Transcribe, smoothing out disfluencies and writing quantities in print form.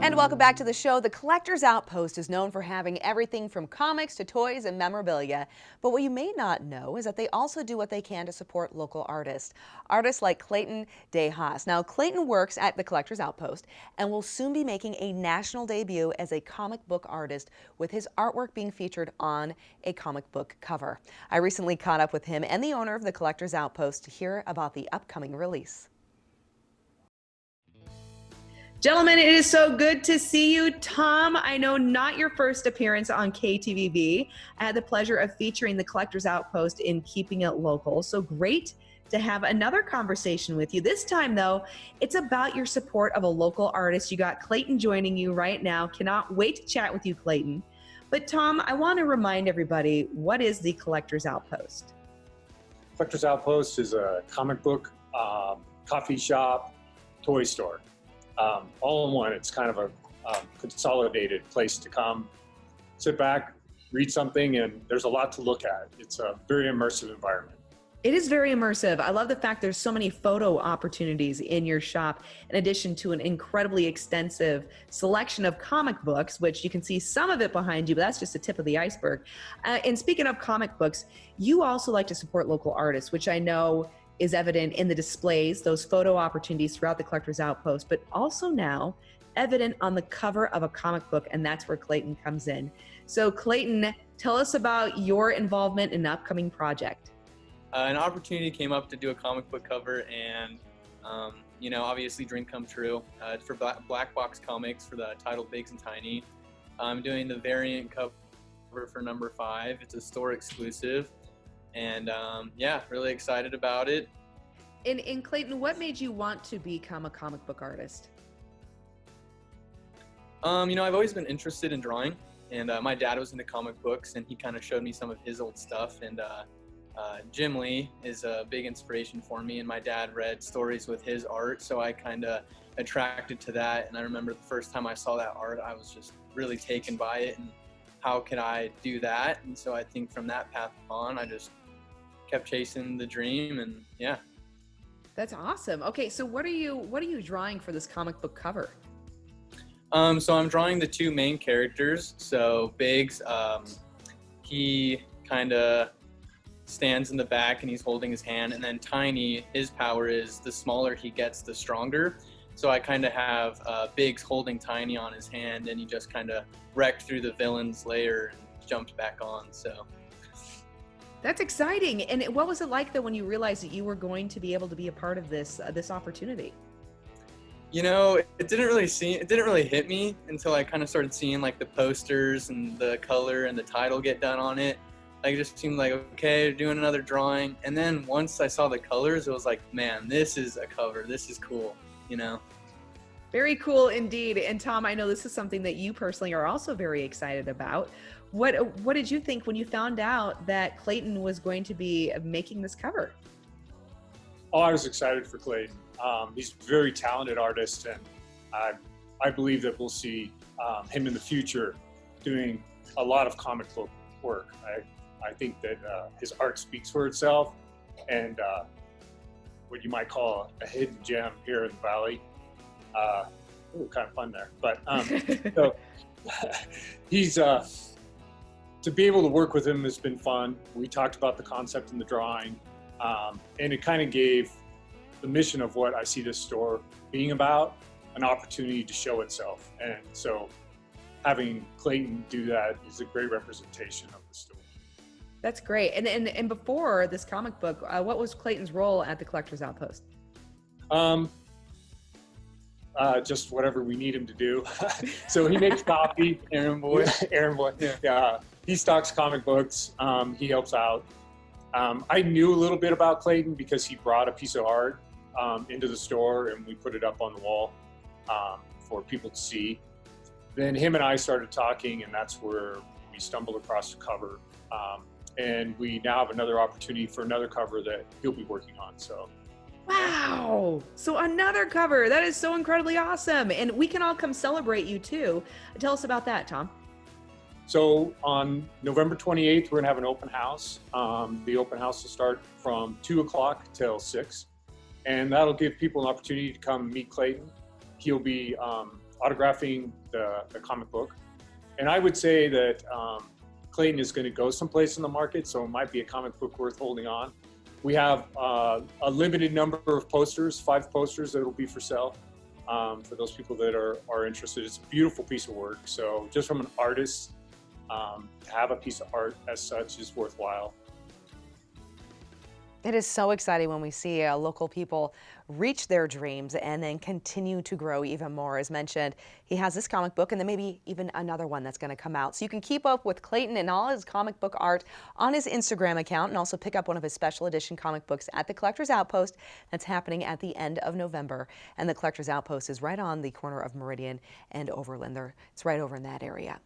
And welcome back to the show. The Collectors Outpost is known for having everything from comics to toys and memorabilia. But what you may not know is that they also do what they can to support local artists. Artists like Clayton Haas. Now, Clayton works at the Collectors Outpost and will soon be making a national debut as a comic book artist, with his artwork being featured on a comic book cover. I recently caught up with him and the owner of the Collectors Outpost to hear about the upcoming release. Gentlemen, it is so good to see you. Tom, I know not your first appearance on KTVB. I had the pleasure of featuring the Collectors Outpost in Keeping It Local. So great to have another conversation with you. This time, though, it's about your support of a local artist. You got Clayton joining you right now. Cannot wait to chat with you, Clayton. But Tom, I want to remind everybody, what is the Collectors Outpost? Collectors Outpost is a comic book, coffee shop, toy store. All in one. It's kind of a consolidated place to come, sit back, read something, and there's a lot to look at. It's a very immersive environment. It is very immersive. I love the fact there's so many photo opportunities in your shop, in addition to an incredibly extensive selection of comic books, which you can see some of it behind you, but that's just the tip of the iceberg. And speaking of comic books, you also like to support local artists, which I know is evident in the displays, those photo opportunities throughout the Collectors Outpost, but also now evident on the cover of a comic book, and that's where Clayton comes in. So Clayton, tell us about your involvement in an upcoming project. An opportunity came up to do a comic book cover, and obviously dream come true. It's for Black Box Comics for the title Biggs and Tiny. I'm doing the variant cover for number 5. It's a store exclusive. And really excited about it. And Clayton, what made you want to become a comic book artist? I've always been interested in drawing, and my dad was into comic books, and he kind of showed me some of his old stuff. And Jim Lee is a big inspiration for me, and my dad read stories with his art, so I kind of attracted to that. And I remember the first time I saw that art, I was just really taken by it, and how could I do that? And so I think from that path on, I just kept chasing the dream, and yeah. That's awesome. Okay, so what are you drawing for this comic book cover? So I'm drawing the 2 main characters. So Biggs, he kind of stands in the back and he's holding his hand, and then Tiny, his power is the smaller he gets, the stronger. So I kind of have Biggs holding Tiny on his hand, and he just kind of wrecked through the villain's lair and jumped back on. So that's exciting. And what was it like, though, when you realized that you were going to be able to be a part of this opportunity? It didn't really hit me until I kind of started seeing like the posters and the color and the title get done on it. Like, it just seemed like, okay, doing another drawing. And then once I saw the colors, it was like, man, this is a cover. This is cool, Very cool indeed. And Tom, I know this is something that you personally are also very excited about. What did you think when you found out that Clayton was going to be making this cover? Oh, I was excited for Clayton. He's a very talented artist, and I believe that we'll see him in the future doing a lot of comic book work. I think that his art speaks for itself, and what you might call a hidden gem here in the Valley. Kind of fun there, but so he's to be able to work with him has been fun. We talked about the concept in the drawing, and it kind of gave the mission of what I see this store being about an opportunity to show itself. And so having Clayton do that is a great representation of the store. That's great. And before this comic book, what was Clayton's role at the Collectors Outpost? Just whatever we need him to do. So he makes coffee. Errand boy. Yeah. He stocks comic books. He helps out. I knew a little bit about Clayton because he brought a piece of art into the store, and we put it up on the wall for people to see. Then him and I started talking, and that's where we stumbled across the cover. And we now have another opportunity for another cover that he'll be working on. So. Wow. So another cover. That is so incredibly awesome. And we can all come celebrate you too. Tell us about that, Tom. So on November 28th, we're gonna have an open house. The open house will start from 2 o'clock till 6. And that'll give people an opportunity to come meet Clayton. He'll be autographing the comic book. And I would say that Clayton is going to go someplace in the market, so it might be a comic book worth holding on. We have a limited number of posters, 5 posters that will be for sale for those people that are interested. It's a beautiful piece of work. So just from an artist, to have a piece of art as such is worthwhile. It is so exciting when we see local people reach their dreams and then continue to grow even more. As mentioned, he has this comic book and then maybe even another one that's going to come out. So you can keep up with Clayton and all his comic book art on his Instagram account, and also pick up one of his special edition comic books at the Collectors Outpost. That's happening at the end of November. And the Collectors Outpost is right on the corner of Meridian and Overland. It's right over in that area.